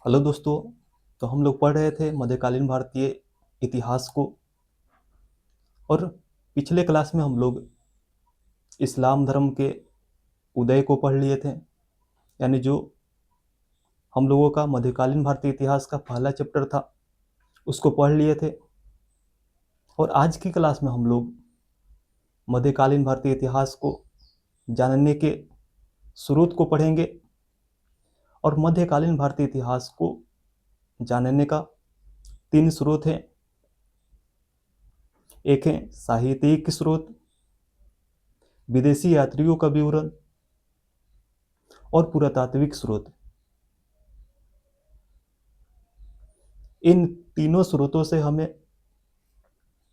Hello दोस्तों। तो हम लोग पढ़ रहे थे मध्यकालीन भारतीय इतिहास को। और पिछले क्लास में हम लोग इस्लाम धर्म के उदय को पढ़ लिए थे, यानी जो हम लोगों का मध्यकालीन भारतीय इतिहास का पहला चैप्टर था उसको पढ़ लिए थे। और आज की क्लास में हम लोग मध्यकालीन भारतीय इतिहास को जानने के स्रोत को पढ़ेंगे। और मध्यकालीन भारतीय इतिहास को जानने का 3 स्रोत हैं। एक है साहित्यिक स्रोत, विदेशी यात्रियों का विवरण और पुरातात्विक स्रोत। इन तीनों स्रोतों से हमें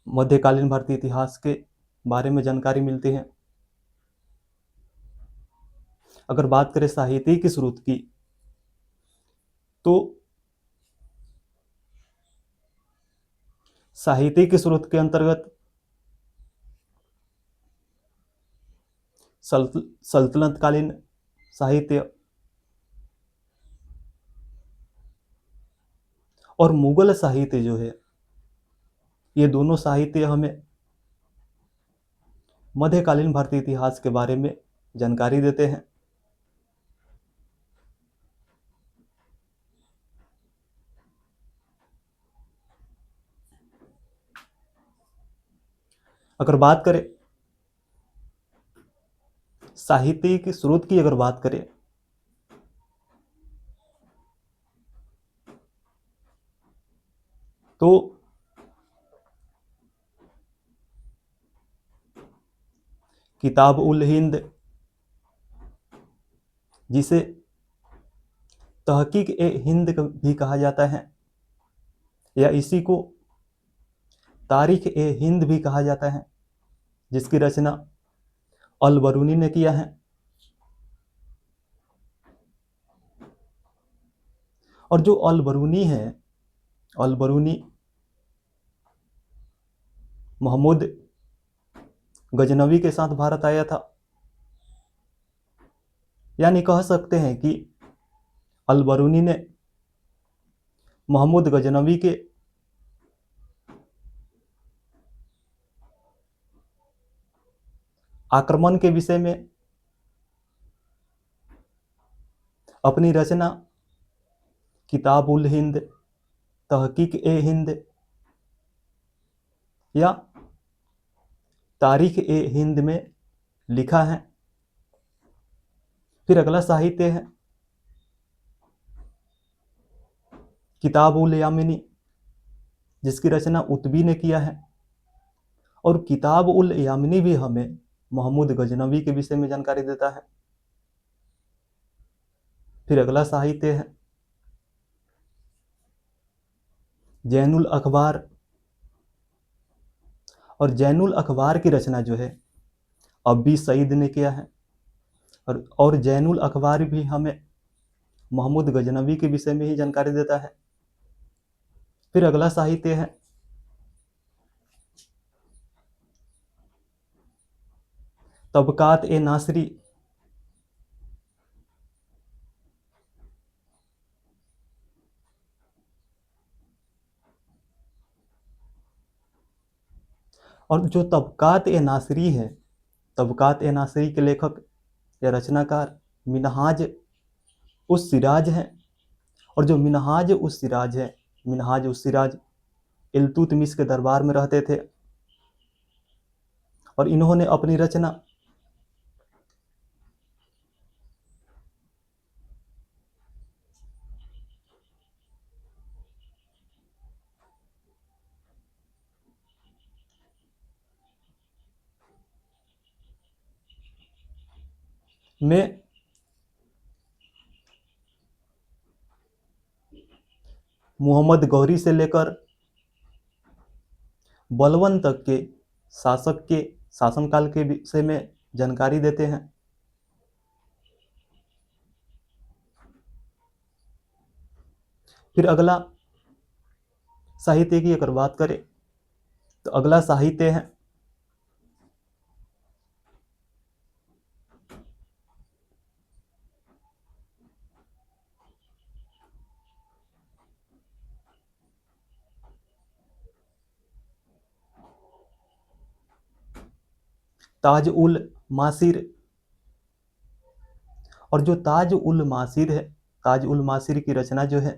मध्यकालीन भारतीय इतिहास के बारे में जानकारी मिलती है। अगर बात करें साहित्यिक स्रोत की, तो साहित्यिक स्रोत के अंतर्गत सल्तनत कालीन साहित्य और मुगल साहित्य जो है, ये दोनों साहित्य हमें मध्यकालीन भारतीय इतिहास के बारे में जानकारी देते हैं। अगर बात करें साहित्यिक स्रोत की, अगर बात करें तो किताब उल हिंद, जिसे तहकीक ए हिंद भी कहा जाता है, या इसी को तारीख ए हिंद भी कहा जाता है, जिसकी रचना अल बरूनी ने किया है। और जो अल बरूनी है, अल बरूनी महमूद गजनवी के साथ भारत आया था। यानी कह सकते हैं कि अल बरूनी ने महमूद गजनवी के आक्रमण के विषय में अपनी रचना किताब उल हिंद, तहकीक ए हिंद या तारीख ए हिंद में लिखा है। फिर अगला साहित्य है किताब उल यामिनी, जिसकी रचना उतबी ने किया है। और किताब उल यामिनी भी हमें महमूद गजनवी के विषय में जानकारी देता है। फिर अगला साहित्य है जैनुल अखबार। और जैनुल अखबार की रचना जो है अब्बी सईद ने किया है। और जैनुल अखबार भी हमें महमूद गजनवी के विषय में ही जानकारी देता है। फिर अगला साहित्य है तबकात ए नासरी। और जो तबकात ए नासरी है, तबकात ए नासरी के लेखक या रचनाकार मिनहाज उस सिराज हैं। और जो मिनहाज उस सिराज है, मिनहाज उस सिराज इल्तुतमिश के दरबार में रहते थे। और इन्होंने अपनी रचना में मोहम्मद गौरी से लेकर बलवन तक के शासक के शासनकाल के विषय में जानकारी देते हैं। फिर अगला साहित्य की अगर बात करें, तो अगला साहित्य है ताज उल मासिर। और जो ताज उल मासिर है, ताज उल मासिर की रचना जो है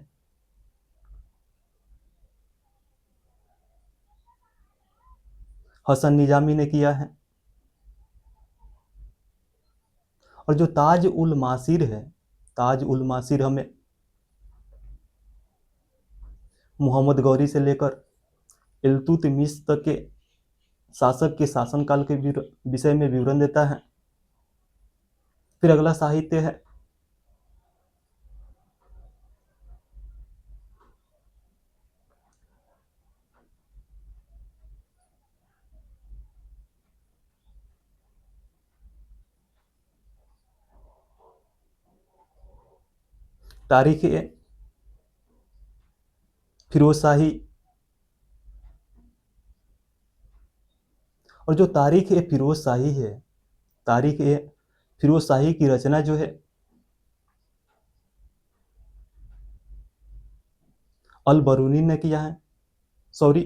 हसन निजामी ने किया है। और जो ताज उल मासिर है, ताज उल मासिर हमें मोहम्मद गौरी से लेकर इल्तुतमिश तक के शासक के शासनकाल के विषय में विवरण देता है। फिर अगला साहित्य है तारीख ए फिरोज शाही। और जो तारीख ए फिरोज शाही है, तारीख ए फिरोज शाही की रचना जो है अल बरूनी ने किया है, सॉरी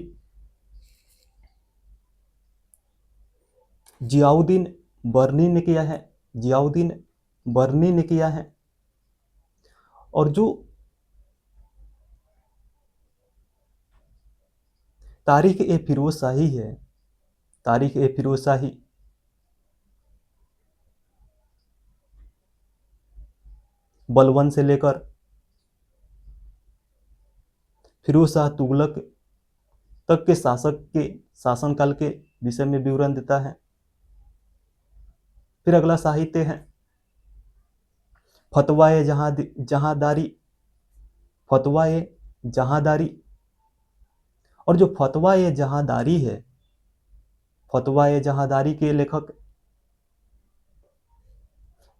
जियाउद्दीन बर्नी ने किया है, जियाउद्दीन बर्नी ने किया है। और जो तारीख ए फिरोज शाही है, तारीख ए फिरोज शाही बलबन से लेकर फिरोज शाह तुगलक तक के शासक के शासनकाल के विषय में विवरण देता है। फिर अगला साहित्य है फतवा ए जहांदारी, फतवा ए जहांदारी। और जो फतवा ए जहांदारी है, फतवा ए जहांदारी के लेखक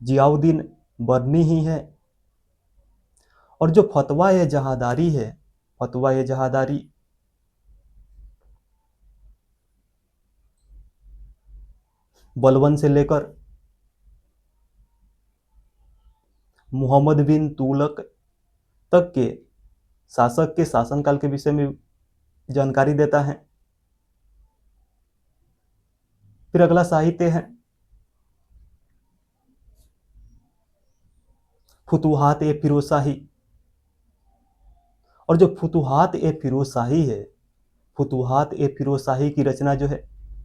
जियाउद्दीन बर्नी ही है। और जो फतवा ए जहांदारी है, फतवा ए जहांदारी बलबन से लेकर मोहम्मद बिन तुगलक तक के शासक के शासनकाल के विषय में जानकारी देता है। फिर अगला साहित्य है फुतुहात ए फिरोज शाही। और जो फुतुहात ए फिरोज शाही है, फुतुहात ए फिरोज शाही की रचना जो है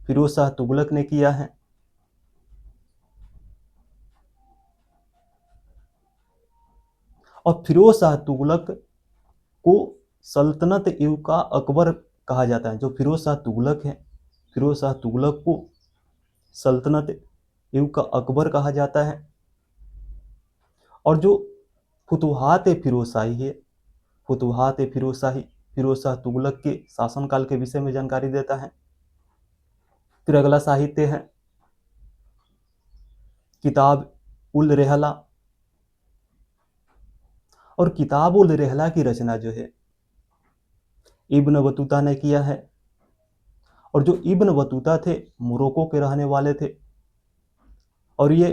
फिरोज शाह तुगलक ने किया है। और फिरोज शाह तुगलक को सल्तनत युग का अकबर कहा जाता है। जो फिरोज शाह तुगलक है, फिरोज शाह तुगलक को सल्तनत युग का अकबर कहा जाता है। और जो फुतुहात ए फिरोज शाही है, फुतुहात ए फिरोज शाही फिरोज शाह तुगलक के शासनकाल के विषय में जानकारी देता है। फिर अगला साहित्य है किताब उल रहला। और किताब उल रहला की रचना जो है इब्न बतूता ने किया है। और जो इब्न बतूता थे मोरक्को के रहने वाले थे। और ये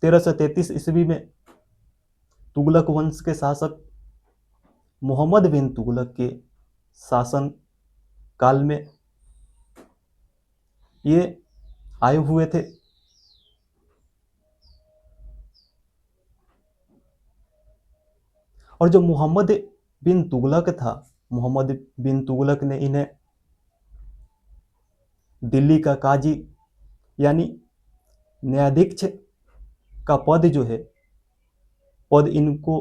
1333 ईस्वी में तुगलक वंश के शासक मोहम्मद बिन तुगलक के शासन काल में ये आए हुए थे। और जो मोहम्मद बिन तुगलक था, मोहम्मद बिन तुगलक ने इन्हें दिल्ली का काजी यानी न्यायाधीश का पद जो है, पद इनको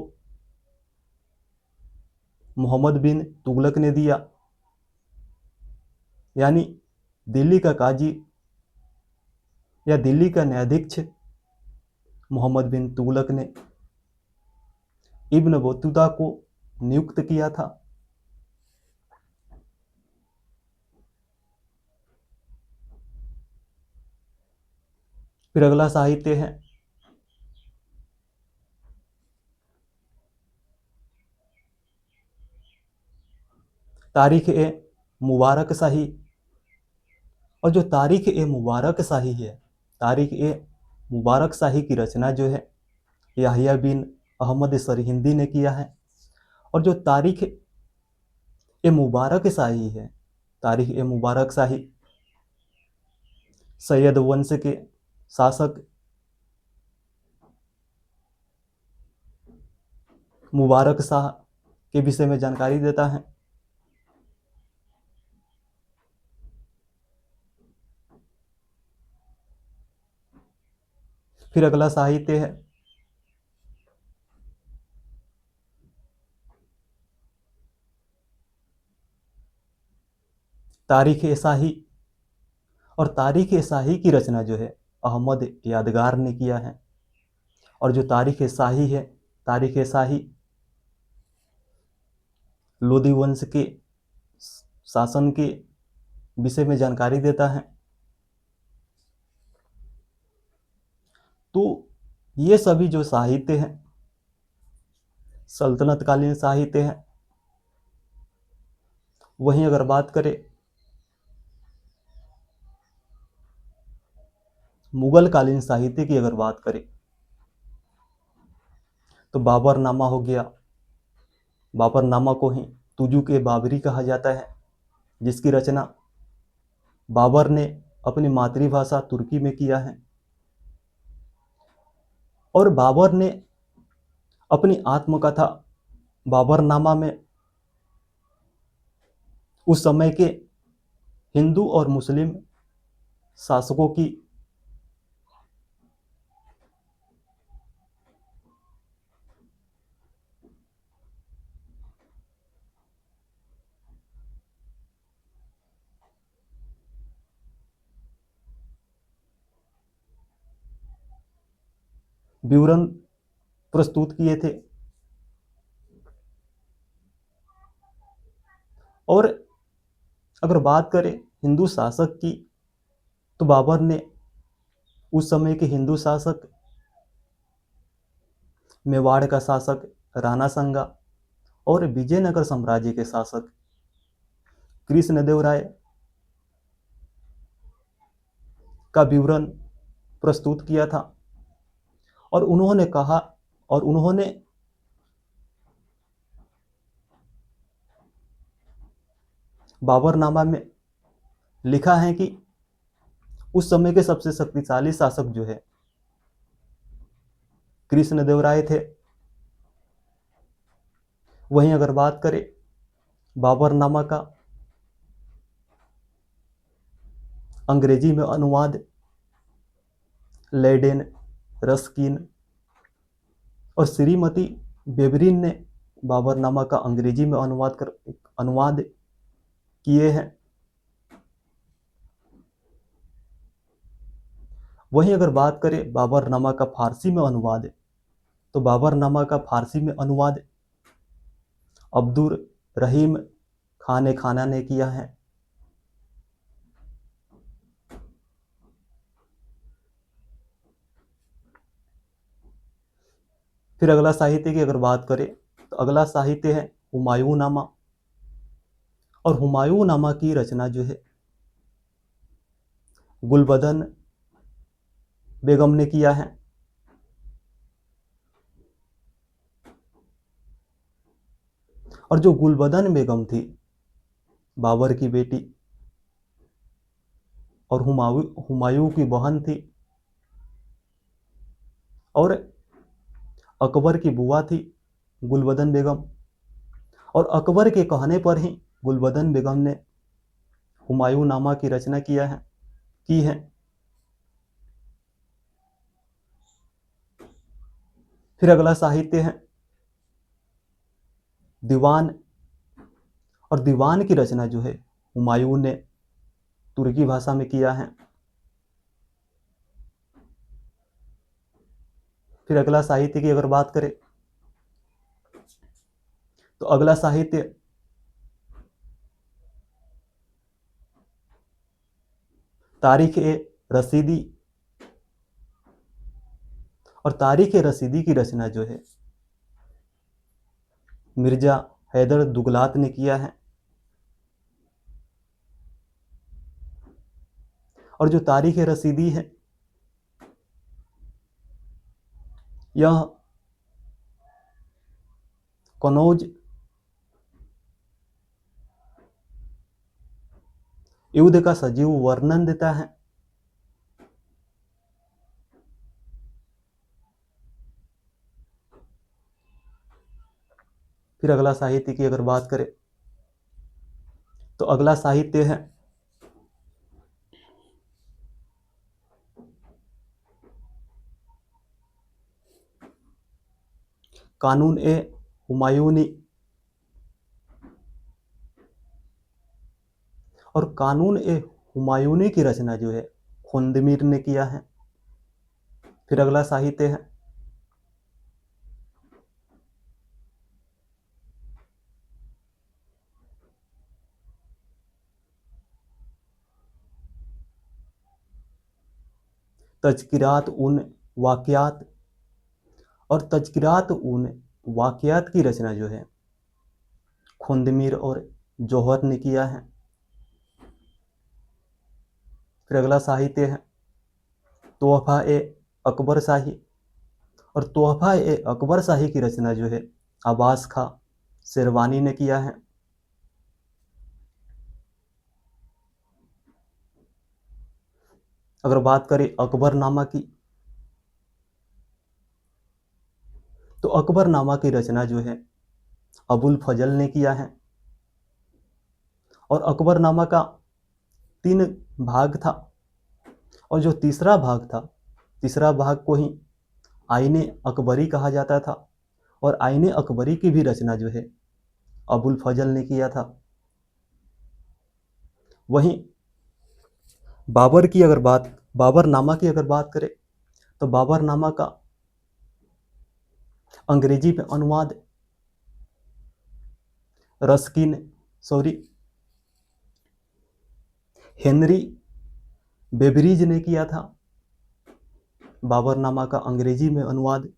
मोहम्मद बिन तुगलक ने दिया। यानी दिल्ली का काजी या दिल्ली का न्यायाधीश मोहम्मद बिन तुगलक ने इब्न बतूता को नियुक्त किया था। फिर अगला साहित्य है तारीख ए मुबारक शाही। और जो तारीख ए मुबारक शाही है, तारीख ए मुबारक शाही की रचना जो है याहिया बिन अहमद सरहिंदी ने किया है। और जो तारीख ए मुबारक शाही है, तारीख ए मुबारक शाही, सैयद वंश के शासक मुबारक शाह के विषय में जानकारी देता है। फिर अगला साहित्य है तारीख ए शाही, और तारीख ए शाही की रचना जो है अहमद यादगार ने किया है। और जो तारीख ए शाही है, तारीख ए शाही लोदी वंश के शासन के विषय में जानकारी देता है। तो ये सभी जो साहित्य हैं सल्तनत कालीन साहित्य हैं। वहीं अगर बात करें मुगल कालीन साहित्य की, अगर बात करें तो बाबरनामा हो गया। बाबरनामा को ही तुजुक ए बाबरी कहा जाता है, जिसकी रचना बाबर ने अपनी मातृभाषा तुर्की में किया है। और बाबर ने अपनी आत्मकथा बाबरनामा में उस समय के हिंदू और मुस्लिम शासकों की विवरण प्रस्तुत किए थे। और अगर बात करें हिंदू शासक की, तो बाबर ने उस समय के हिंदू शासक मेवाड़ का शासक राणा संगा और विजयनगर साम्राज्य के शासक कृष्णदेवराय का विवरण प्रस्तुत किया था। और उन्होंने कहा, और उन्होंने बाबरनामा में लिखा है कि उस समय के सबसे शक्तिशाली शासक जो है कृष्णदेवराय थे। वहीं अगर बात करें बाबरनामा का अंग्रेजी में अनुवाद लेडेन, रस्किन और श्रीमती बेबरीन ने बाबरनामा का अंग्रेजी में अनुवाद किए हैं। वहीं अगर बात करें बाबरनामा का फारसी में अनुवाद, तो बाबरनामा का फारसी में अनुवाद अब्दुल रहीम खान खाना ने किया है। फिर अगला साहित्य की अगर बात करें तो अगला साहित्य है हुमायूं नामा। और हुमायूं नामा की रचना जो है गुलबदन बेगम ने किया है। और जो गुलबदन बेगम थी बाबर की बेटी और हुमायूं की बहन थी, और अकबर की बुआ थी गुलबदन बेगम। और अकबर के कहने पर ही गुलबदन बेगम ने हुमायूं नामा की रचना की है। फिर अगला साहित्य है दीवान। और दीवान की रचना जो है हुमायूं ने तुर्की भाषा में किया है। फिर अगला साहित्य की अगर बात करें तो अगला साहित्य तारीख ए रसीदी। और तारीख ए रसीदी की रचना जो है मिर्जा हैदर दुगलात ने किया है। और जो तारीख ए रसीदी है यह कनौज युद्ध का सजीव वर्णन देता है। फिर अगला साहित्य की अगर बात करें तो अगला साहित्य है कानून ए हुमायूनी। और कानून ए हुमायूनी की रचना जो है खुंदमीर ने किया है। फिर अगला साहित्य है तज़किरात उन वाक़ियात। और तज़किरात उन वाक़ियात की रचना जो है खुंदमीर और जौहर ने किया है। फिर अगला साहित्य है तोहफ़ा ए अकबर शाही। और तोहफ़ा ए अकबर शाही की रचना जो है अब्बास खां शेरवानी ने किया है। अगर बात करें अकबरनामा की तो अकबरनामा की रचना जो है अबुल फजल ने किया है। और अकबरनामा का 3 भाग था और जो तीसरा भाग को ही आईने अकबरी कहा जाता था। और आईने अकबरी की भी रचना जो है अबुल फजल ने किया था। वहीं बाबरनामा की अगर बात करें तो बाबरनामा का अंग्रेजी में अनुवाद हेनरी बेबरीज ने किया था। बाबरनामा का अंग्रेजी में अनुवाद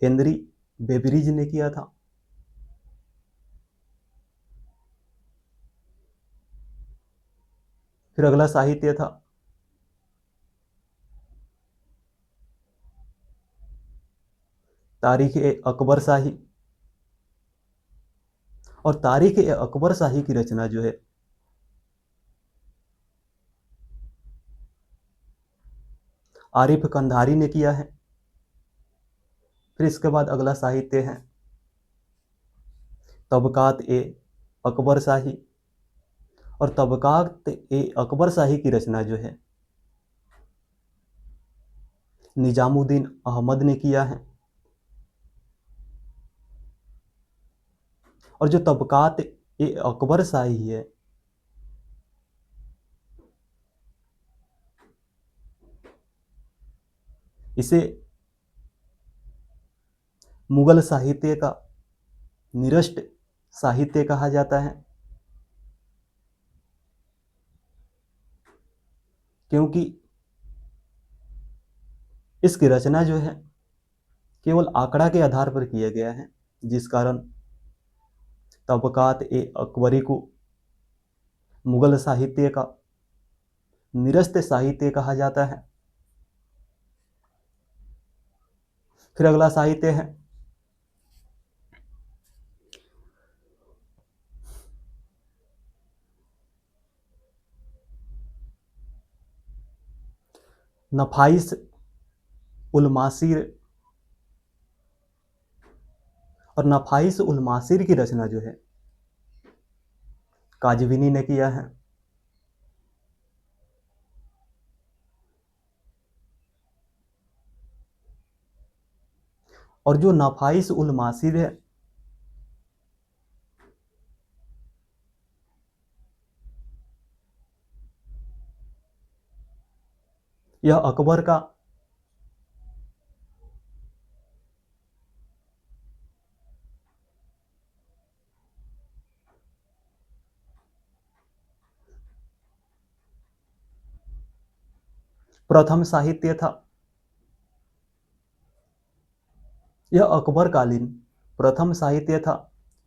हेनरी बेबरीज ने किया था। फिर अगला साहित्य था तारीख ए अकबर शाही। और तारीख ए अकबर शाही की रचना जो है आरिफ कंधारी ने किया है। फिर इसके बाद अगला साहित्य है तबकात ए अकबर शाही। और तबकात ए अकबर शाही की रचना जो है निजामुद्दीन अहमद ने किया है। और जो तबकात ए अकबर शाही है इसे मुगल साहित्य का निरष्ट साहित्य कहा जाता है, क्योंकि इसकी रचना जो है केवल आंकड़ा के आधार पर किया गया है, जिस कारण तबकात ए अकबरी को मुगल साहित्य का निरस्त साहित्य कहा जाता है। फिर अगला साहित्य है नफाइस उल मासीर। और नफाइस उल मासीर की रचना जो है काजविनी ने किया है। और जो नफाइस उल मासीर है यह अकबर का प्रथम साहित्य था। यह अकबरकालीन प्रथम साहित्य था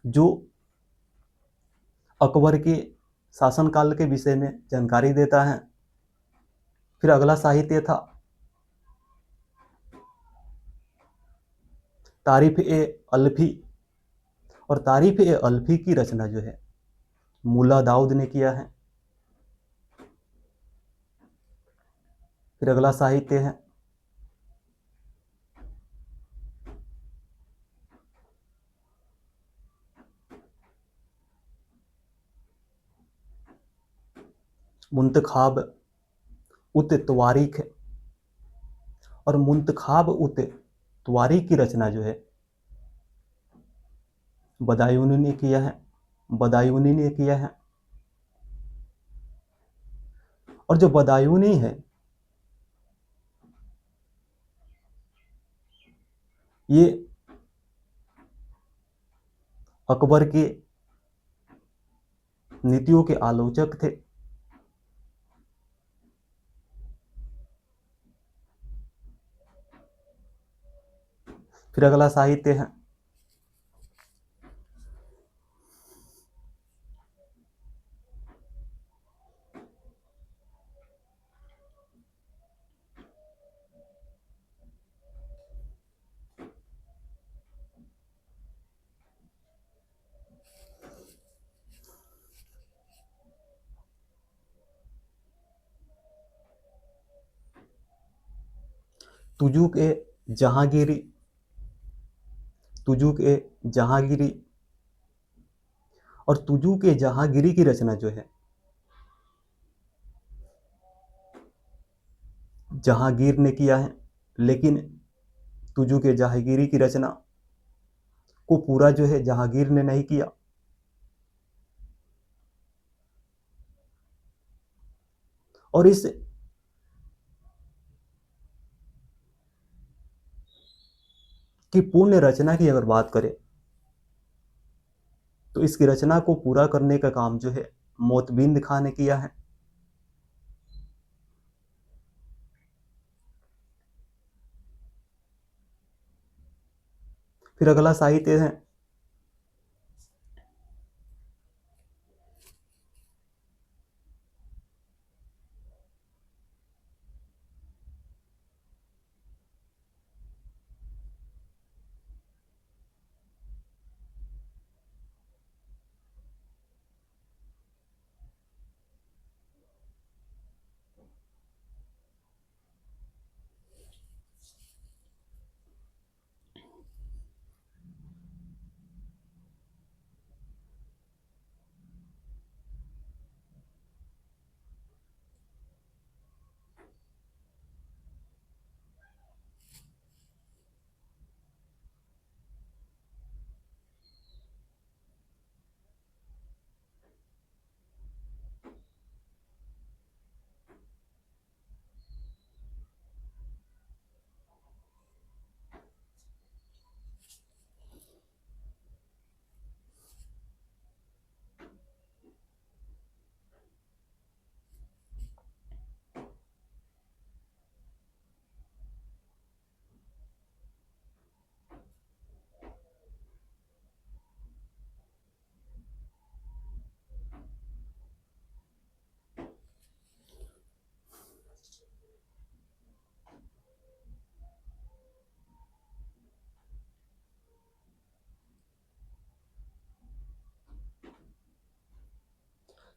जो अकबर के शासनकाल के विषय में जानकारी देता है। फिर अगला साहित्य था तारीफ ए अल्फी। और तारीफ ए अल्फी की रचना जो है मुल्ला दाऊद ने किया है। फिर अगला साहित्य है मुंतखाब उत तवारीख। और मुंतखाब उत तवारीख की रचना जो है बदायूनी ने किया है, बदायूनी ने किया है। और जो बदायूनी है ये अकबर के नीतियों के आलोचक थे। फिर अगला साहित्य है तुजुक ए जहांगीरी। तुजुक ए जहांगीरी। और तुजुक ए जहांगीरी की रचना जो है जहांगीर ने किया है, लेकिन तुजुक ए जहांगीरी की रचना को पूरा जो है जहांगीर ने नहीं किया। और इस की पूर्ण रचना की अगर बात करें तो इसकी रचना को पूरा करने का काम जो है मोतबिंद खां ने किया है। फिर अगला साहित्य है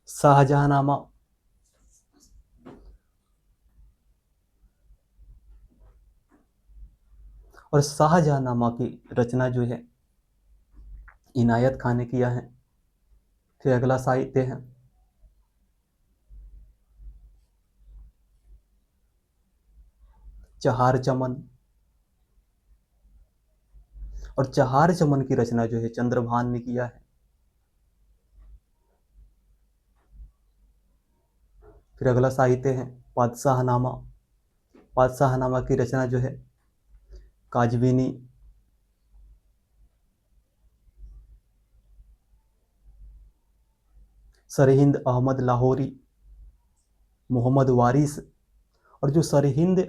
शाहजहांनामा। और शाहजहांनामा की रचना जो है इनायत खान ने किया है। फिर अगला साहित्य है चहार चमन। और चहार चमन की रचना जो है चंद्रभान ने किया है। फिर अगला साहित्य है पातशाहनामा। पातशाहनामा की रचना जो है काजवीनी। सरहिंद अहमद लाहौरी, मोहम्मद वारिस। और जो सरहिंद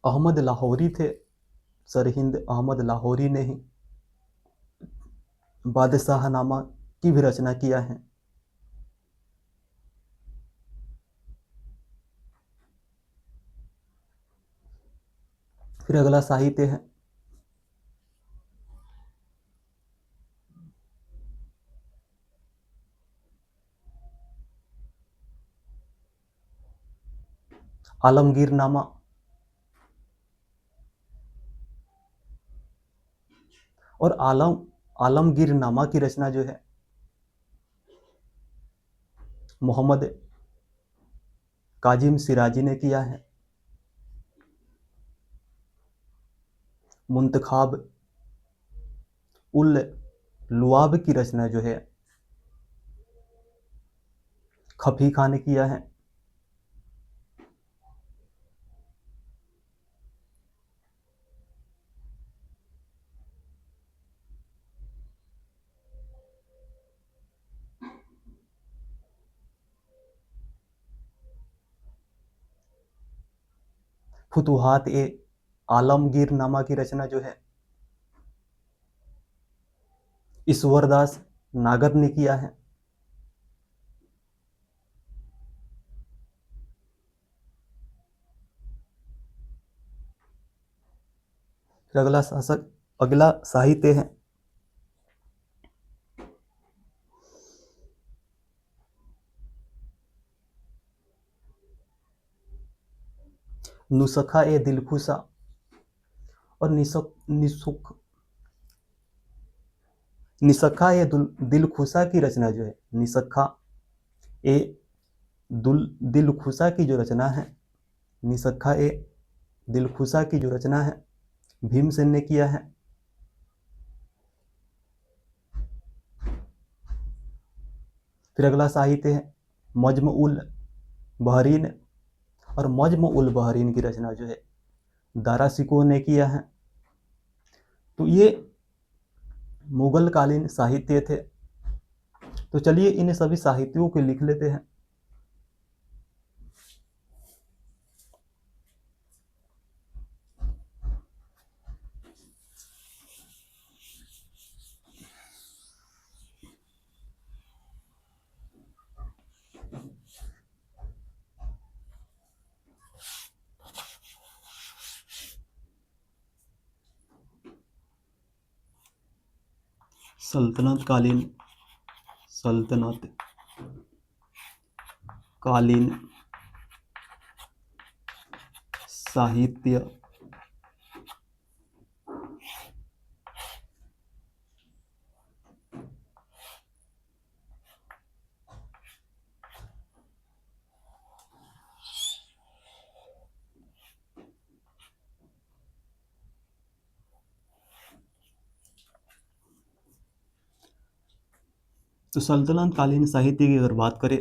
अहमद लाहौरी थे, सरहिंद अहमद लाहौरी ने ही बादशाहनामा की भी रचना किया है। फिर अगला साहित्य है आलमगीरनामा, और आलमगीरनामा की रचना जो है मोहम्मद काजिम सिराजी ने किया है। मुंतखाब उल लुआब की रचना जो है खफी खां ने किया है। फुतुहात ए आलमगीरनामा की रचना जो है ईश्वरदास नागर ने किया है। फिर अगला साहित्य है नुस्खा ए दिलखुशा, और निसखा ए दिलखुशा की रचना जो है निसखा ए दिलखुशा की जो रचना है निसखा ए दिलखुशा की जो रचना है भीमसेन ने किया है। फिर अगला साहित्य है मज्म उल बहरीन, और मज्म उल बहरीन की रचना जो है दारा शिकोह ने किया है। तो ये मुगल कालीन साहित्य थे। तो चलिए इन सभी साहित्यों को लिख लेते हैं। सल्तनत कालीन साहित्य तो सल्तनत कालीन साहित्य की अगर बात करें,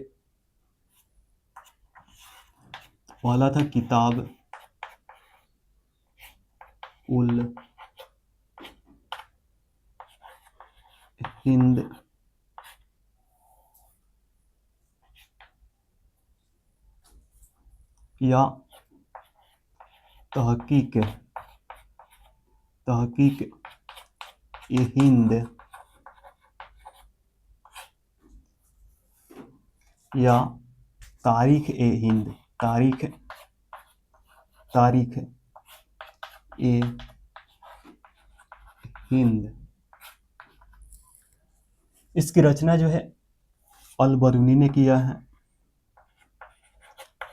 पहला था किताब उल हिंद, या तहकीक ए हिंद, या तारीख ए हिंद, तारीख ए हिंद। इसकी रचना जो है अल बरूनी ने किया है।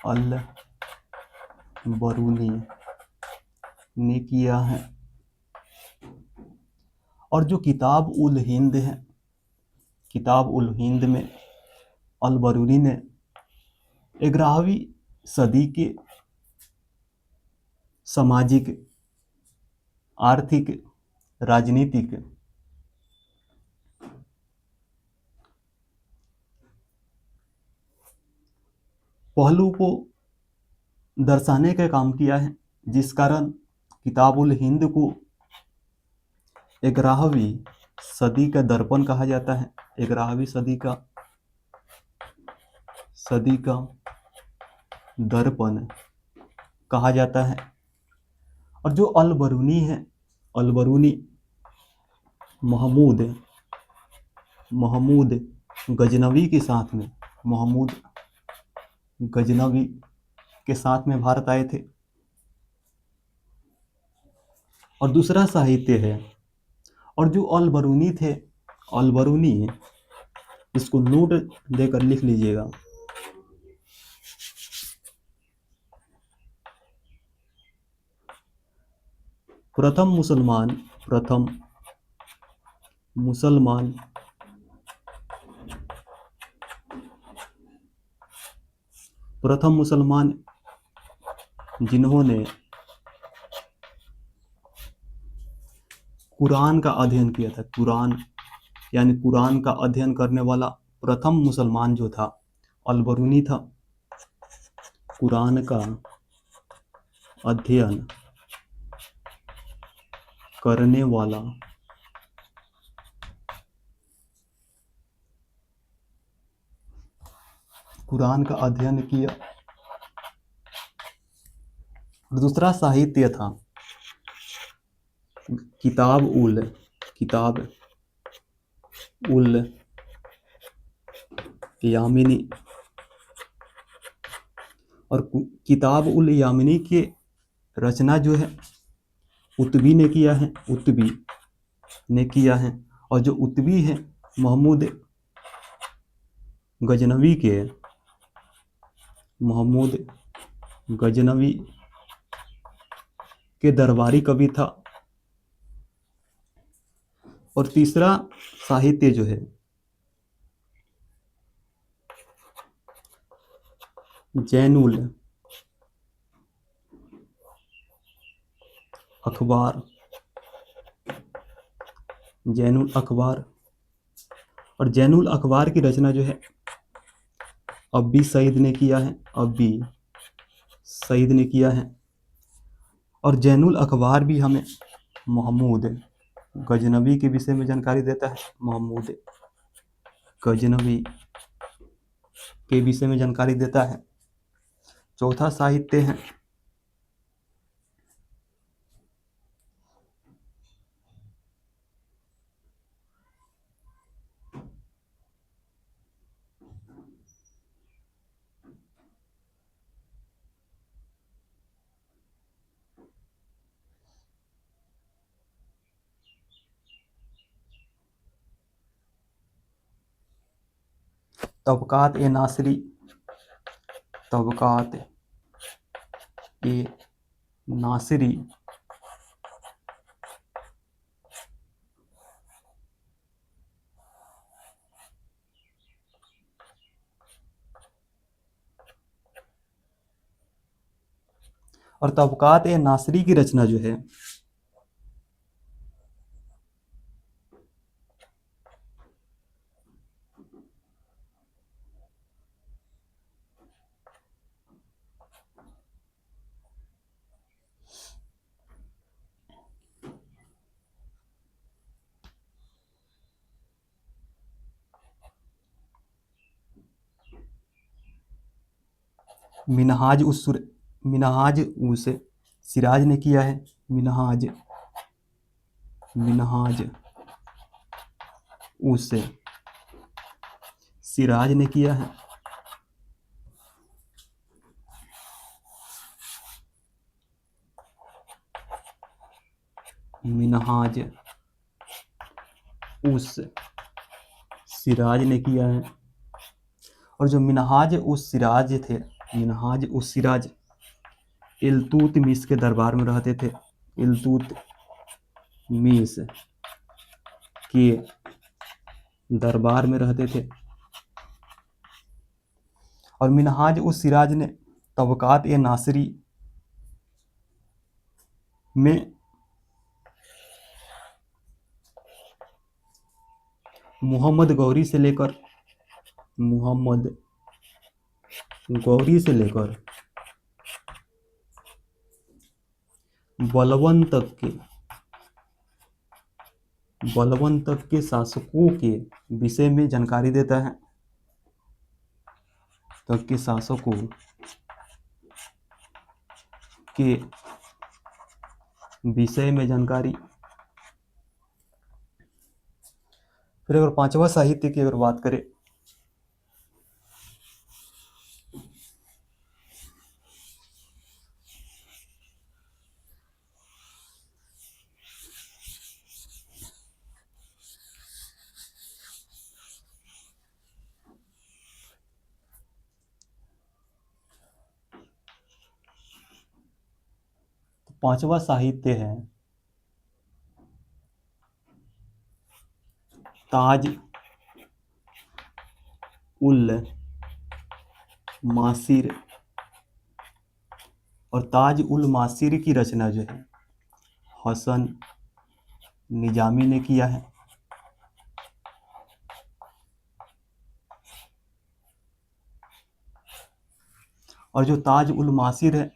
अल बरूनी ने किया है। और जो किताब उल हिंद है, किताब उल हिंद में अल बरूनी ने 11वीं सदी के सामाजिक, आर्थिक, राजनीतिक पहलू को दर्शाने का काम किया है, जिस कारण किताबुल हिंद को 11वीं सदी का दर्पण कहा जाता है। 11वीं सदी का दर्पण कहा जाता है। और जो अल बरूनी है, अल बरूनी महमूद गजनवी के साथ में, महमूद गजनवी के साथ में भारत आए थे। और दूसरा साहित्य है, और जो अल बरूनी थे, अल बरूनी, इसको नोट देकर लिख लीजिएगा। प्रथम मुसलमान जिन्होंने कुरान का अध्ययन किया था। कुरान का अध्ययन करने वाला प्रथम मुसलमान जो था अल-बरूनी था। कुरान का अध्ययन करने वाला कुरान का अध्ययन किया। दूसरा साहित्य था किताब उल यामिनी। और किताब उल यामिनी की रचना जो है उतबी ने किया है। और जो उतबी है महमूद गजनवी के दरबारी कवि था। और तीसरा साहित्य जो है जैनुल अखबार। और जैनुल अखबार की रचना जो है अब्बी सईद ने किया है। और जैनुल अखबार भी हमें महमूद गजनवी के विषय में जानकारी देता है। चौथा साहित्य है तबकात ए नासिरी। और तबकात ए नासिरी की रचना जो है मिनहाज उस सिराज ने किया है। मिनहाज उस सिराज ने किया है। मिनहाज उस सिराज ने किया है। और जो मिनहाज उस सिराज इल्तुतमिश के दरबार में रहते थे। इल्तुतमिश के दरबार में रहते थे। और मिनहाज उस सिराज ने तबकात ए नासिरी में मोहम्मद गौरी से लेकर बलवन तक के शासकों के विषय में जानकारी देता है। तक के शासकों के विषय में जानकारी। फिर अगर पांचवा साहित्य की अगर बात करें तो पांचवा साहित्य है ताज उल मासिर, और ताज उल मासिर की रचना जो है हसन निजामी ने किया है। और जो ताज उल मासिर है,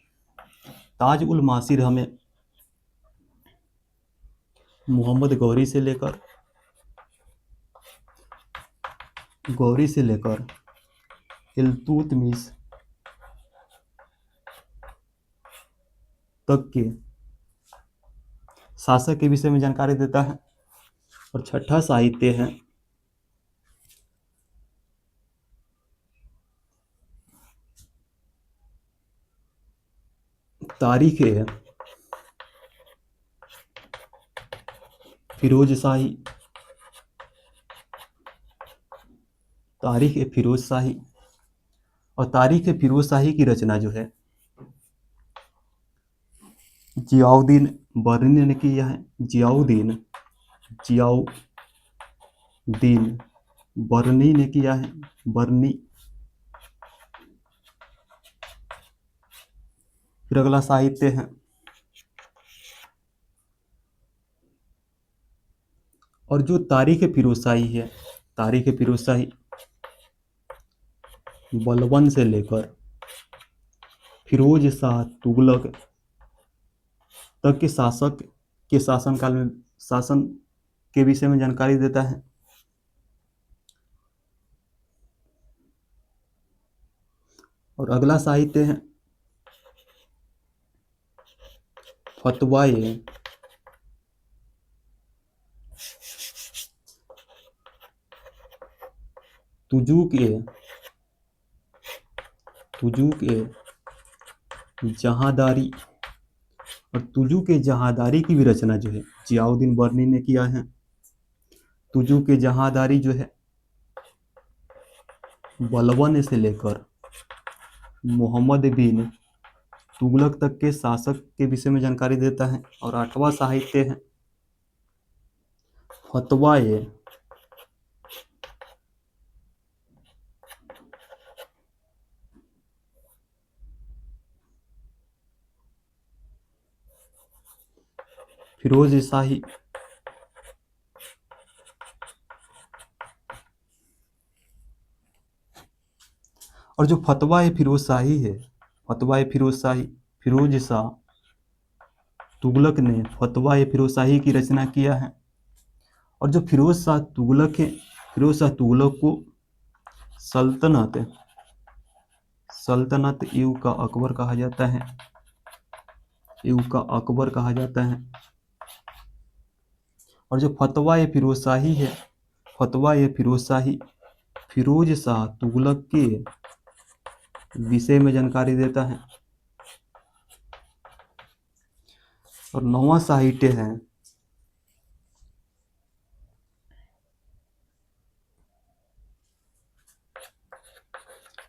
ताज उल मासिर हमें मोहम्मद गौरी से लेकर इल्तुतमिश तक के शासक के विषय में जानकारी देता है। और छठा साहित्य है तारीख है फिरोज शाही, तारीख ए फिरोज शाही। और तारीख ए फिरोज शाही की रचना जो है जियाउद्दीन बर्नी ने किया है। जियाउद्दीन बर्नी ने किया है, बर्नी। फिर अगला साहित्य है और जो तारीख ए फिरोज शाही है, तारीख ए फिरोज शाही बलबन से लेकर फिरोज शाह तुगलक तक के शासक के शासनकाल में शासन के विषय में जानकारी देता है। और अगला साहित्य है फतवाए तुजूक ए जहादारी। और तुजुक ए जहादारी की भी रचना जो है जियाउद्दीन बर्नी ने किया है। तुजुक ए जहादारी जो है बलबन से लेकर मोहम्मद बिन तुगलक तक के शासक के विषय में जानकारी देता है। और आठवां साहित्य है फतवाए फिरोज शाही। और जो फतवाए फिरोज शाही है, फतवाए फिरोज शाही, फिरोज शाह तुगलक ने फतवाए फिरोज शाही की रचना किया है। और जो फिरोज शाह तुगलक है, फिरोज शाह तुगलक को सल्तनत युग का अकबर कहा जाता है, युग का अकबर कहा जाता है। और जो फतवाए फिरोज शाही है, फतवाए फिरोज शाही फिरोज शाह तुगलक के विषय में जानकारी देता है। और नौवां साहित्य है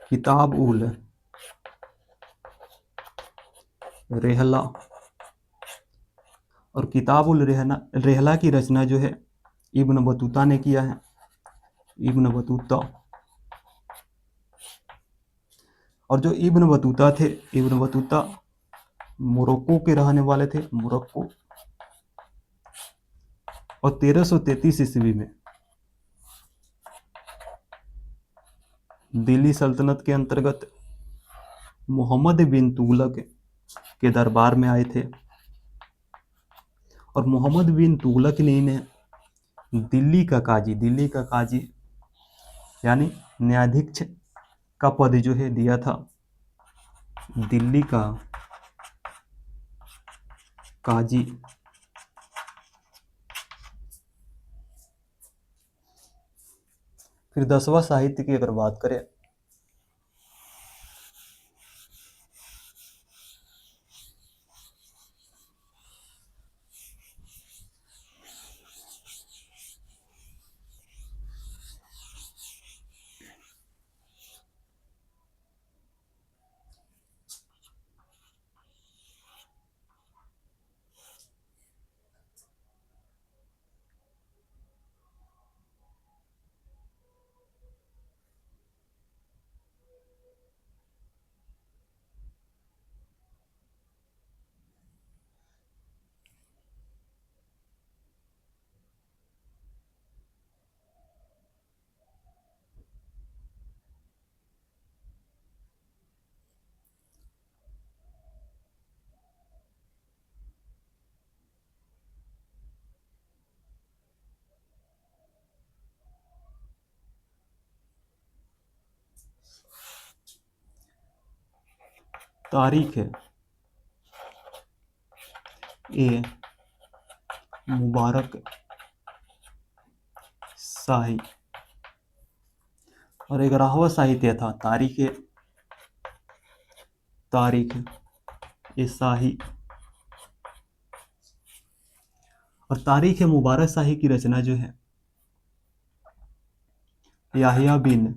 किताब उल रेहला। और किताब उल रेहला की रचना जो है इब्न बतूता ने किया है, इब्न बतूता। और जो इब्न बतूता थे, इब्न बतूता मोरक्को के रहने वाले थे, मोरक्को। और 1333 ईस्वी में दिल्ली सल्तनत के अंतर्गत मोहम्मद बिन तुगलक के दरबार में आए थे। और मोहम्मद बिन तुगलक ने इन्हें दिल्ली का काजी यानी न्यायाधीश का पद जो है दिया था, दिल्ली का काजी। फिर 10वां साहित्य की अगर बात करें तारीख ए मुबारक शाही। और 11वां साहित्य था तारीख ए शाही। और तारीख ए मुबारक शाही की रचना जो है याहिया बिन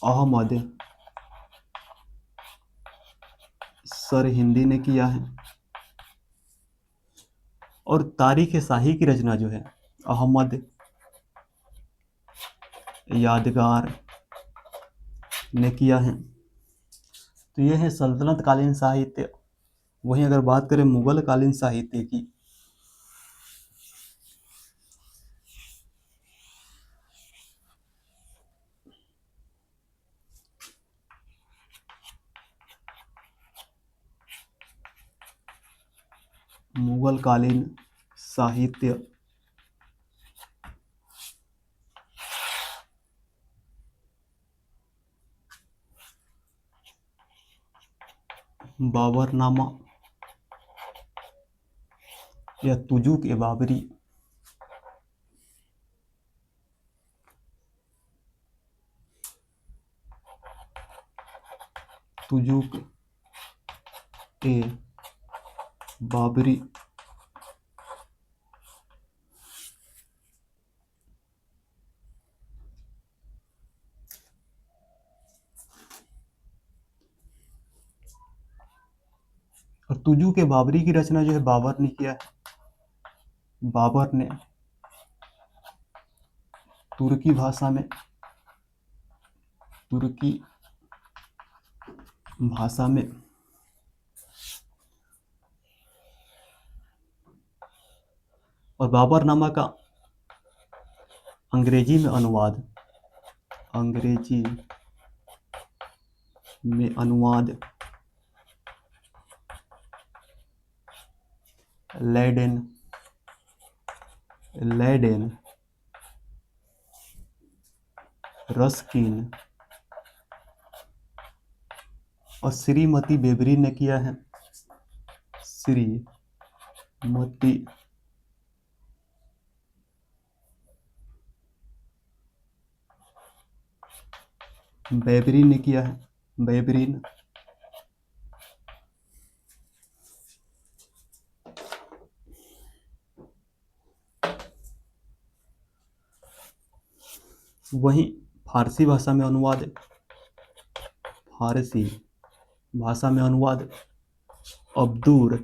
अहमद सरहिंदी ने किया है। और तारीख ए शाही की रचना जो है अहमद यादगार ने किया है। तो ये है सल्तनत कालीन साहित्य। वहीं अगर बात करें मुगल कालीन साहित्य की, मुगल कालीन साहित्य बाबरनामा या तुजुक ए बाबरी, तुजुक ए बाबरी और तुजुक ए बाबरी की रचना जो है बाबर ने किया है। बाबर ने तुर्की भाषा में और बाबरनामा का अंग्रेजी में अनुवाद लैडेन रस्किन और श्रीमती बेबरी ने किया है। श्रीमती बेबरी ने किया है। बेबरीन वहीं फारसी भाषा में अनुवाद अब्दुर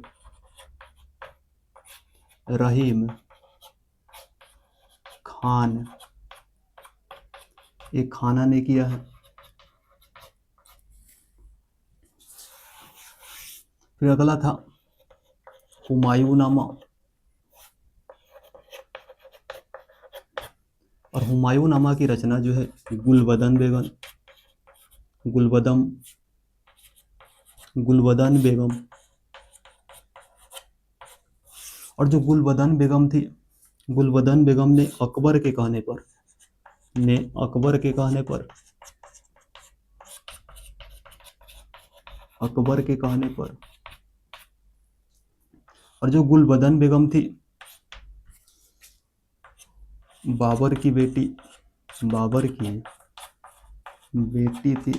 रहीम खान एक खाना ने किया है। फिर अगला था हुमायूंनामा। और हुमायूंनामा की रचना जो है गुलबदन बेगम। और जो गुलबदन बेगम थी, गुलबदन बेगम ने अकबर के कहने पर और जो गुलबदन बेगम थी बाबर की बेटी थी।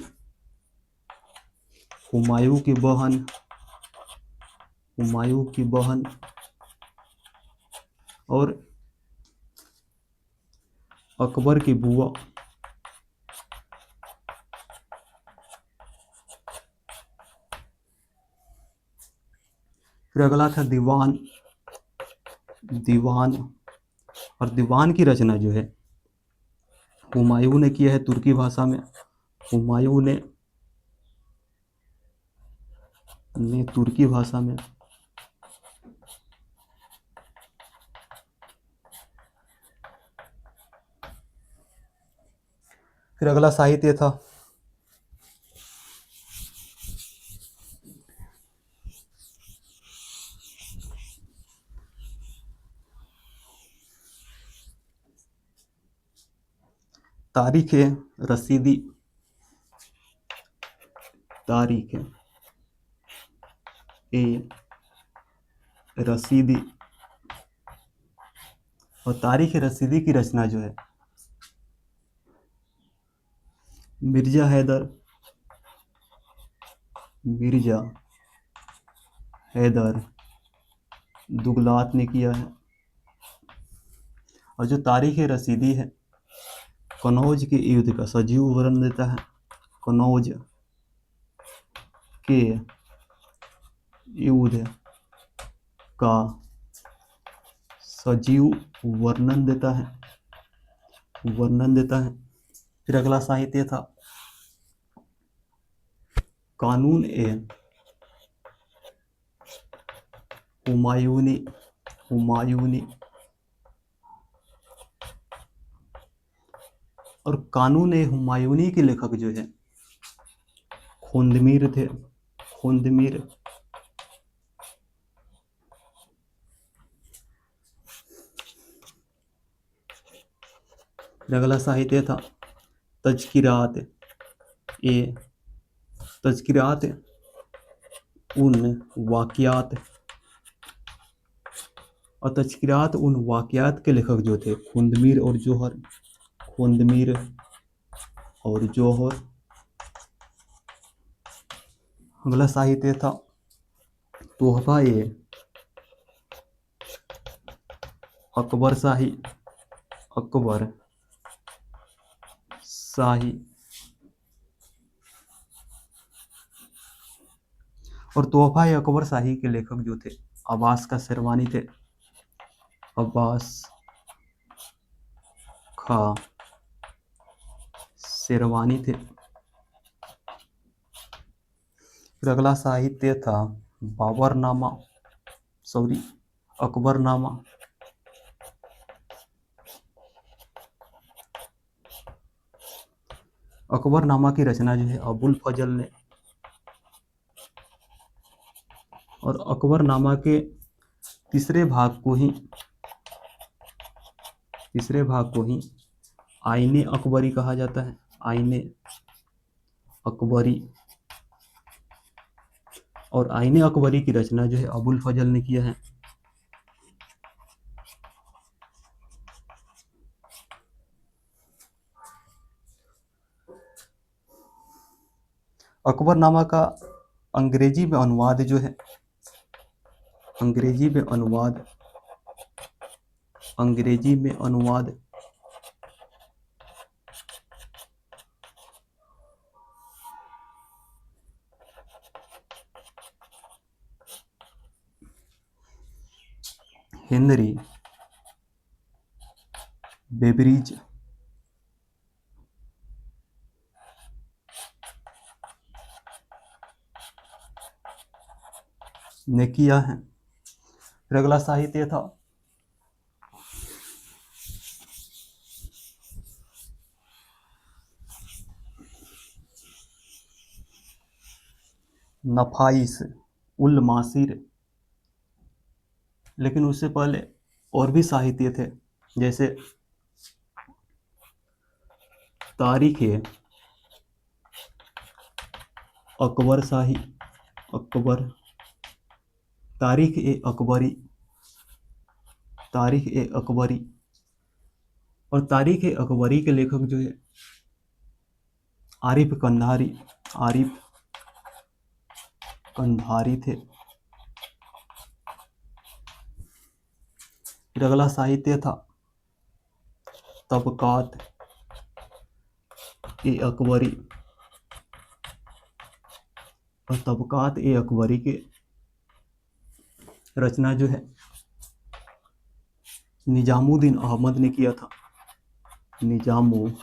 हुमायूं की बहन और अकबर की बुआ। फिर अगला था दीवान। और दीवान की रचना जो है हुमायूं ने किया है तुर्की भाषा में। हुमायूं ने तुर्की भाषा में। फिर अगला साहित्य था तारीख रसीदी, तारीख ए रसीदी। और तारीख रसीदी की रचना जो है मिर्जा हैदर, मिर्जा हैदर दुगलात ने किया है। और जो तारीख रसीदी है कनौज के युद्ध का सजीव वर्णन देता है। कनौज के युद्ध का सजीव वर्णन देता है, वर्णन देता है। फिर अगला साहित्य था कानून ए हुमायूनी, हुमायूनी। और कानून ए हुमायूनी के लेखक जो है खुंदमीर थे, खुंदमीर। अगला साहित्य था तज़किरात ए, तज़किरात उन वाक़ियात। और तज़किरात उन वाक़ियात के लेखक जो थे खुंदमीर और जौहर, खुंदमीर और जौहर। अगला साहित्य था तोहफा ए अकबर शाही, अकबर शाही। और तोहफा ए अकबर शाही के लेखक जो थे अब्बास का शेरवानी थे, अब्बास खा शेरवानी थे। फिर अगला साहित्य था बाबरनामा, सॉरी अकबरनामा। अकबरनामा की रचना जो है अबुल फजल ने। और अकबरनामा के तीसरे भाग को ही आईने अकबरी कहा जाता है, आईने अकबरी। और आईने अकबरी की रचना जो है अबुल फजल ने किया है। अकबरनामा का अंग्रेजी में अनुवाद जो है, अंग्रेजी में अनुवाद हेनरी बेबरीज ने किया है। फिर अगला साहित्य था नफाइस उल मासिर। लेकिन उससे पहले और भी साहित्य थे, जैसे तारीख अकबर शाही, अकबर, तारीख ए अकबरी, तारीख ए अकबरी। और तारीख ए अकबरी के लेखक जो है आरिफ कंधारी, आरिफ कंधारी थे। फिर अगला साहित्य था तबकात ए अकबरी। और तबकात ए अकबरी के रचना जो है निजामुद्दीन अहमद ने किया था, निजामुद्दीन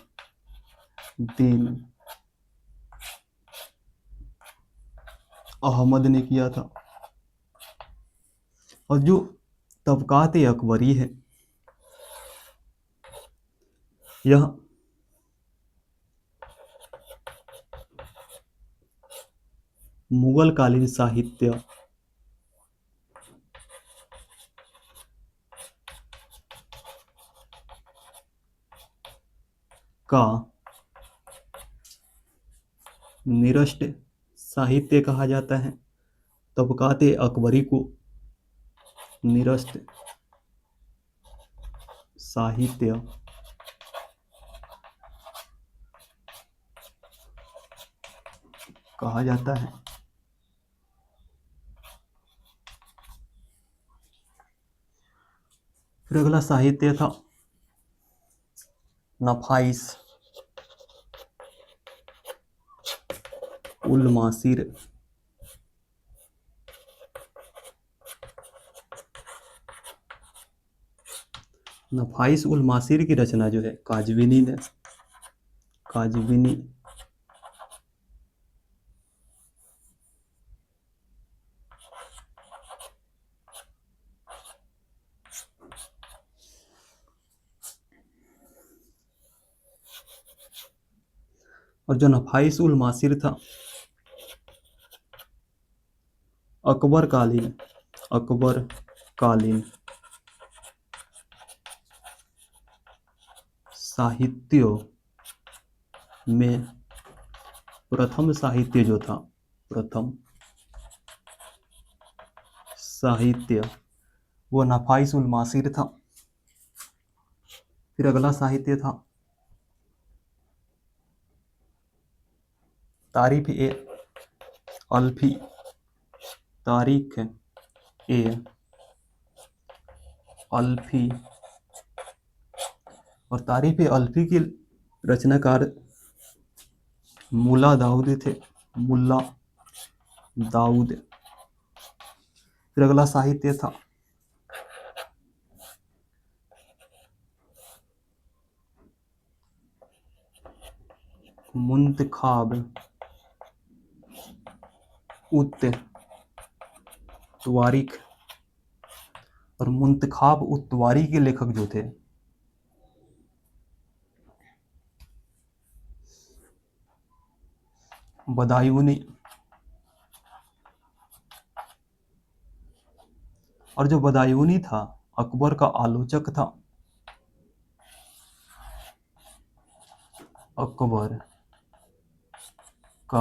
अहमद ने किया था। और जो तबकात ए अकबरी है यह मुगल कालीन साहित्य का निरष्ट साहित्य कहा जाता है। तबकाते अकबरी को निरष्ट साहित्य कहा जाता है। फिर अगला साहित्य था नफाइस उल मासिर। नफाइस उल मासिर की रचना जो है काजविनी ने, काजविनी और जो नफाइस उल मासिर था अकबर कालीन साहित्यों में प्रथम साहित्य जो था, प्रथम साहित्य वो नफाइस उल मासिर था। फिर अगला साहित्य था तारीख ए अल्फी, तारीख ए अल्फी। और तारीख ए अल्फी के रचनाकार मुल्ला दाऊद थे, मुल्ला दाऊद। फिर अगला साहित्य था मुंतखाब उत तवारीख। और मुंतखाब उत तवारीख के लेखक जो थे बदायूनी। और जो बदायूनी था अकबर का आलोचक था, अकबर का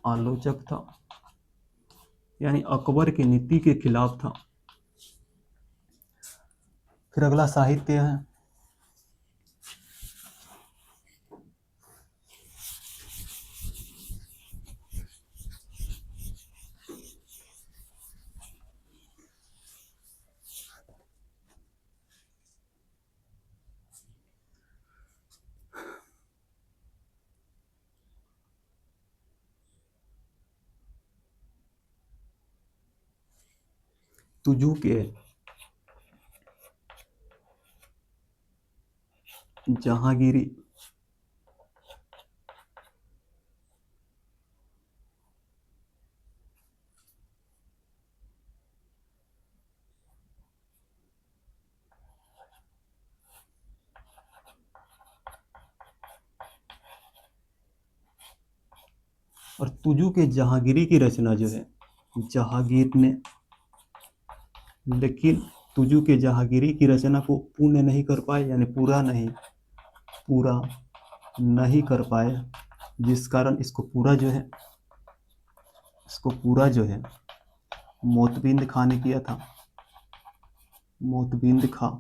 आलोचक था, यानी अकबर की नीति के खिलाफ था। फिर अगला साहित्य है तुजू के जहांगीरी। और तुजू के जहांगीरी की रचना जो है जहांगीर ने, लेकिन तुजू के जहांगीरी की रचना को पूर्ण नहीं कर पाए, यानी पूरा नहीं कर पाए, जिस कारण इसको पूरा जो है मोतबिंद खां ने किया था, मोतबिंद खां।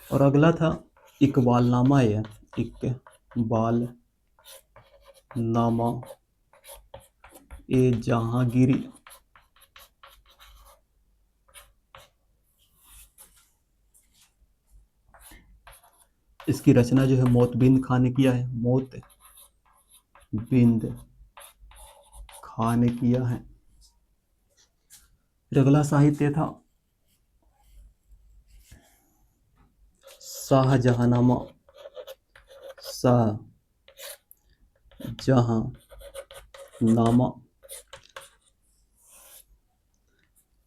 और अगला था इकबालनामा है, इकबालनामा ए जहांगीरी। इसकी रचना जो है मोतबिंद खां ने किया है, मोतबिंद खां ने किया है। फिर अगला साहित्य था शाहजहांनामा, शाहजहांनामा।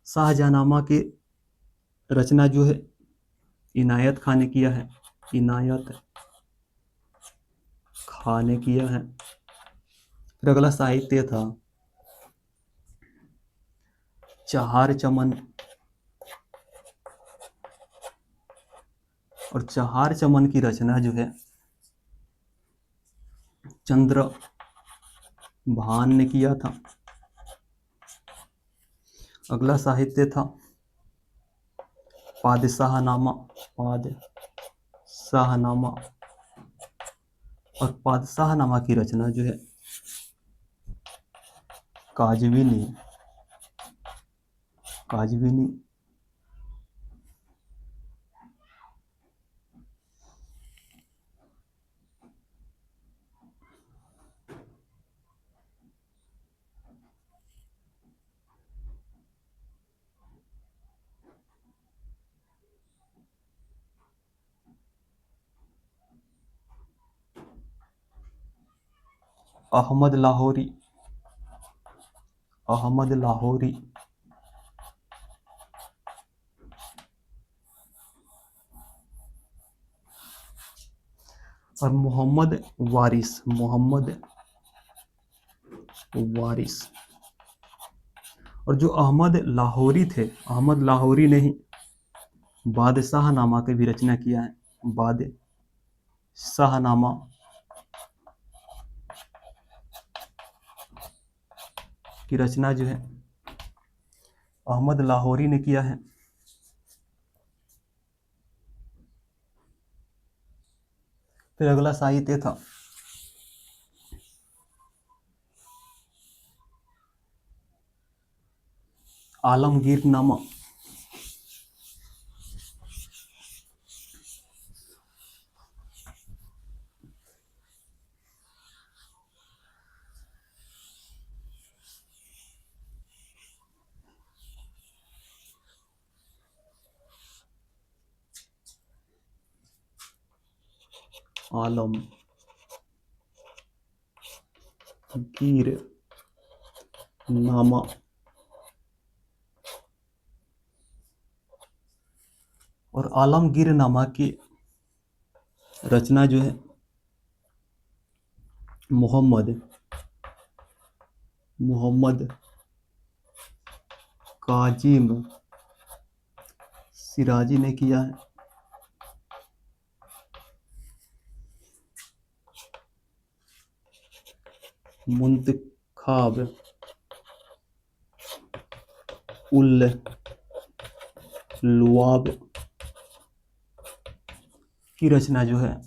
शाहजहांनामा की रचना जो है इनायत खां ने किया है, इनायत खां ने किया है। फिर अगला साहित्य था चहार चमन, और चहार चमन की रचना जो है चंद्र भान ने किया था। अगला साहित्य था पादशाहनामा, पादशाहनामा, और पादशाहनामा की रचना जो है काजविनी, काजविनी। अहमद लाहौरी, अहमद लाहौरी, और मोहम्मद वारिस, मोहम्मद वारिस। और जो अहमद लाहौरी थे, अहमद लाहौरी ने ही बादशाहनामा की भी रचना किया है। बादशाहनामा की रचना जो है अहमद लाहौरी ने किया है। फिर अगला साहित्य था आलमगीरनामा, आलमगीरनामा, और आलमगीरनामा की रचना जो है मोहम्मद काजिम सिराजी ने किया है। मुंतखाब उल लुआब की रचना जो है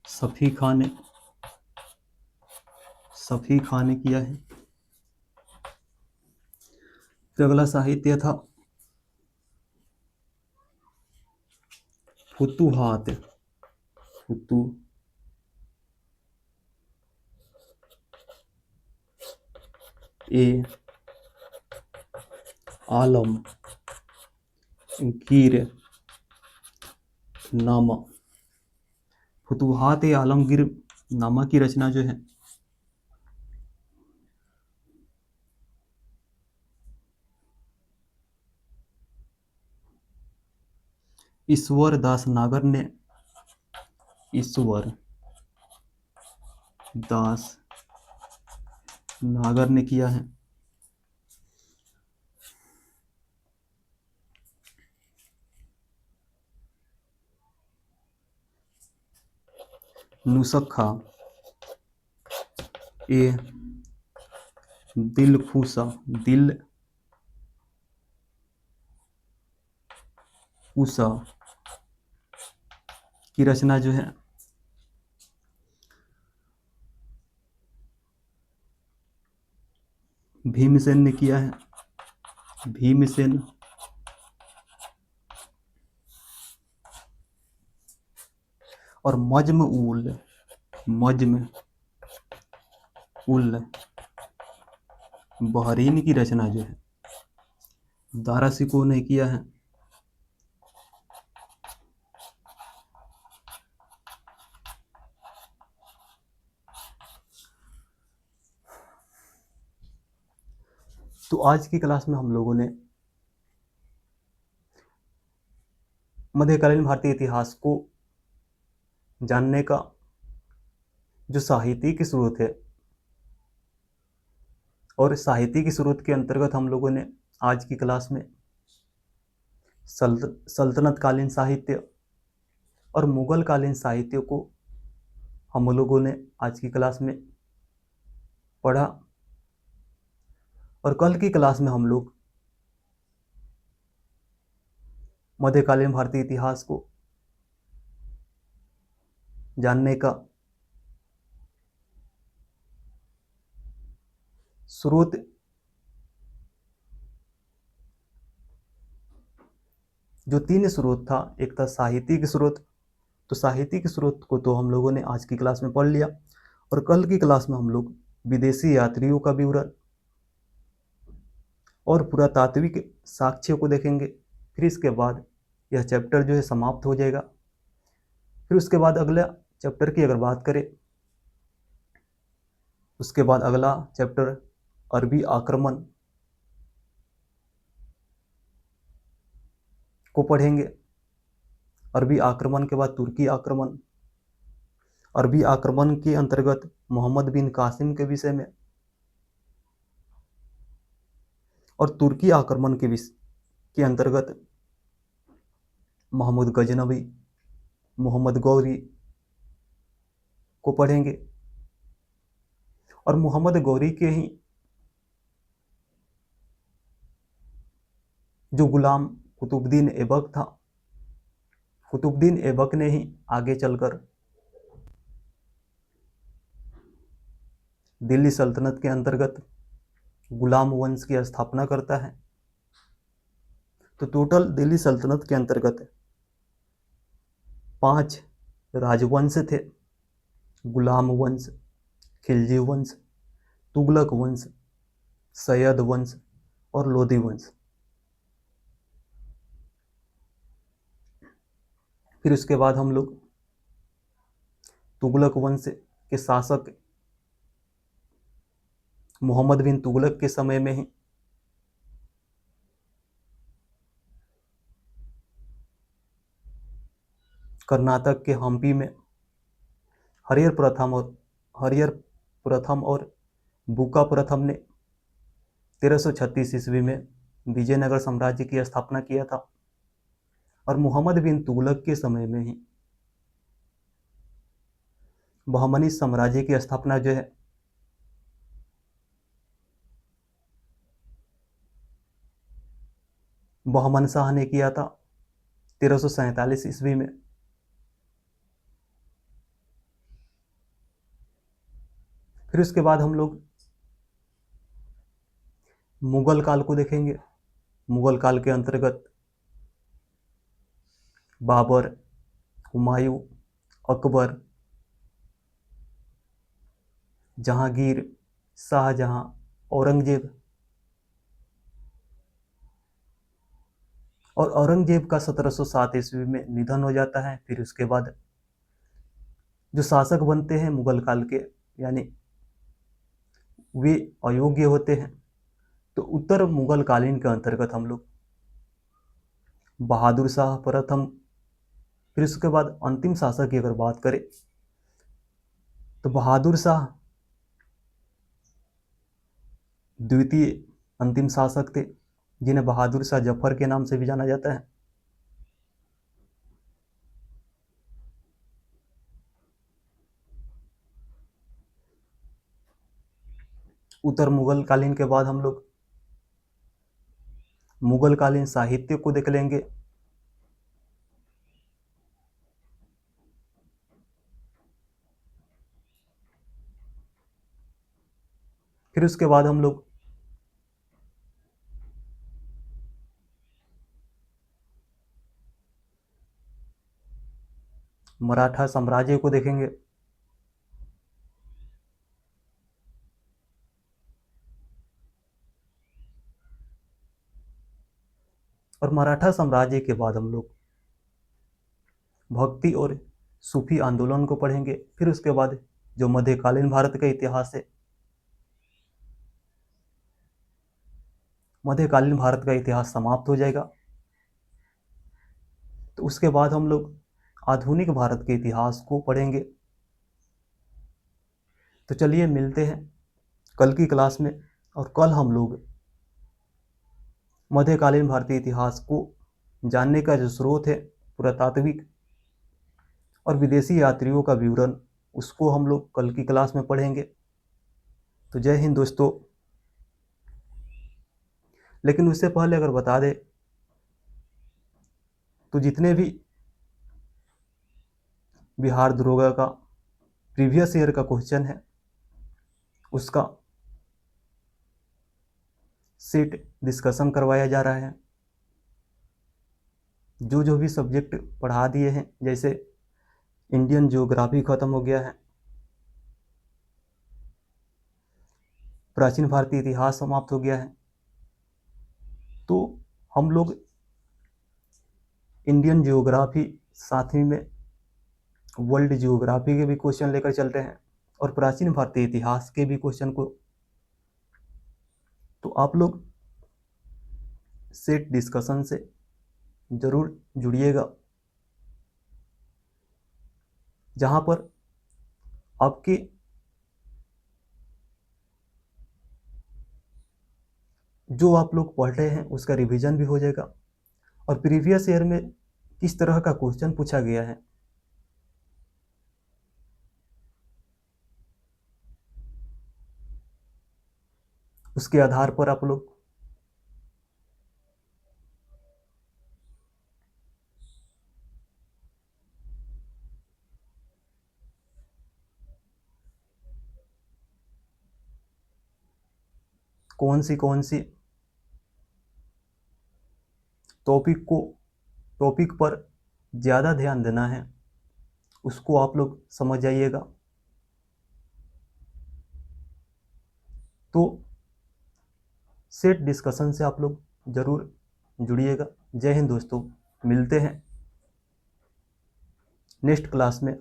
सफ़ी खां ने किया है। फिर अगला साहित्य था फुतुहात, ए आलम गिर नामा, फुतुहात ए आलमगीर नामा की रचना जो है ईश्वर दास नागर ने, ईश्वर दास नागर ने किया है। नुसखा ए दिलफूसा, दिलफूसा की रचना जो है भीमसेन ने किया है। भीमसेन। और मज्म उल बहरीन की रचना जो है दाराशिकोह ने किया है। तो आज की क्लास में हम लोगों ने मध्यकालीन भारतीय इतिहास को जानने का जो साहित्यिक स्रोत है, और साहित्यिक स्रोत के अंतर्गत हम लोगों ने आज की क्लास में सल्तनत कालीन साहित्य और मुगल कालीन साहित्य को हम लोगों ने आज की क्लास में पढ़ा। और कल की क्लास में हम लोग मध्यकालीन भारतीय इतिहास को जानने का स्रोत जो 3 स्रोत था, एक था साहित्यिक स्रोत। तो साहित्यिक स्रोत को तो हम लोगों ने आज की क्लास में पढ़ लिया, और कल की क्लास में हम लोग विदेशी यात्रियों का विवरण और पुरातात्विक साक्ष्य को देखेंगे। फिर इसके बाद यह चैप्टर जो है समाप्त हो जाएगा। फिर उसके बाद अगला चैप्टर की अगर बात करें, उसके बाद अगला चैप्टर अरबी आक्रमण को पढ़ेंगे। अरबी आक्रमण के बाद तुर्की आक्रमण, अरबी आक्रमण के अंतर्गत मोहम्मद बिन कासिम के विषय में, और तुर्की आक्रमण के अंतर्गत महमूद गजनवी, मोहम्मद गौरी को पढ़ेंगे। और मोहम्मद गौरी के ही जो गुलाम कुतुबुद्दीन ऐबक था, कुतुबुद्दीन ऐबक ने ही आगे चलकर दिल्ली सल्तनत के अंतर्गत गुलाम वंश की स्थापना करता है। तो टोटल दिल्ली सल्तनत के अंतर्गत 5 राजवंश थे: गुलाम वंश, खिलजी वंश, तुगलक वंश, सैयद वंश और लोधी वंश। फिर उसके बाद हम लोग तुगलक वंश के शासक मोहम्मद बिन तुगलक के समय में ही कर्नाटक के हम्पी में हरियर प्रथम और बुका प्रथम ने 1336 ईस्वी में विजयनगर साम्राज्य की स्थापना किया था। और मोहम्मद बिन तुगलक के समय में ही बहमनी साम्राज्य की स्थापना जो है बहमन शाह ने किया था 1347 ईस्वी में। फिर उसके बाद हम लोग मुगल काल को देखेंगे। मुगल काल के अंतर्गत बाबर, हुमायूं, अकबर, जहांगीर, शाहजहां, औरंगजेब। और औरंगजेब का 1707 ईस्वी में निधन हो जाता है। फिर उसके बाद जो शासक बनते हैं मुगल काल के, यानी वे अयोग्य होते हैं। तो उत्तर मुगल कालीन के अंतर्गत हम लोग बहादुर शाह प्रथम, फिर उसके बाद अंतिम शासक की अगर बात करें तो बहादुर शाह द्वितीय अंतिम शासक थे, जिन्हें बहादुर शाह जफर के नाम से भी जाना जाता है। उत्तर मुगल कालीन के बाद हम लोग मुगल कालीन साहित्य को देख लेंगे। फिर उसके बाद हम लोग मराठा साम्राज्य को देखेंगे। और मराठा साम्राज्य के बाद हम लोग भक्ति और सूफी आंदोलन को पढ़ेंगे। फिर उसके बाद जो मध्यकालीन भारत का इतिहास है, मध्यकालीन भारत का इतिहास समाप्त हो जाएगा। तो उसके बाद हम लोग आधुनिक भारत के इतिहास को पढ़ेंगे। तो चलिए मिलते हैं कल की क्लास में, और कल हम लोग मध्यकालीन भारतीय इतिहास को जानने का जो स्रोत है, पुरातात्विक और विदेशी यात्रियों का विवरण, उसको हम लोग कल की क्लास में पढ़ेंगे। तो जय हिंद दोस्तों। लेकिन उससे पहले अगर बता दें, तो जितने भी बिहार दरोगा का प्रीवियस ईयर का क्वेश्चन है, उसका सेट डिस्कशन करवाया जा रहा है। जो जो भी सब्जेक्ट पढ़ा दिए हैं, जैसे इंडियन ज्योग्राफी खत्म हो गया है, प्राचीन भारतीय इतिहास समाप्त हो गया है, तो हम लोग इंडियन ज्योग्राफी, साथ ही में वर्ल्ड ज्योग्राफी के भी क्वेश्चन लेकर चल रहे हैं, और प्राचीन भारतीय इतिहास के भी क्वेश्चन को। तो आप लोग सेट डिस्कशन से जरूर जुड़िएगा, जहां पर आपके जो आप लोग पढ़ रहे हैं उसका रिवीजन भी हो जाएगा, और प्रीवियस ईयर में किस तरह का क्वेश्चन पूछा गया है, उसके आधार पर आप लोग कौन सी टॉपिक पर ज़्यादा ध्यान देना है, उसको आप लोग समझ जाइएगा। तो सेट डिस्कशन से आप लोग ज़रूर जुड़िएगा। जय हिंद दोस्तों, मिलते हैं नेक्स्ट क्लास में।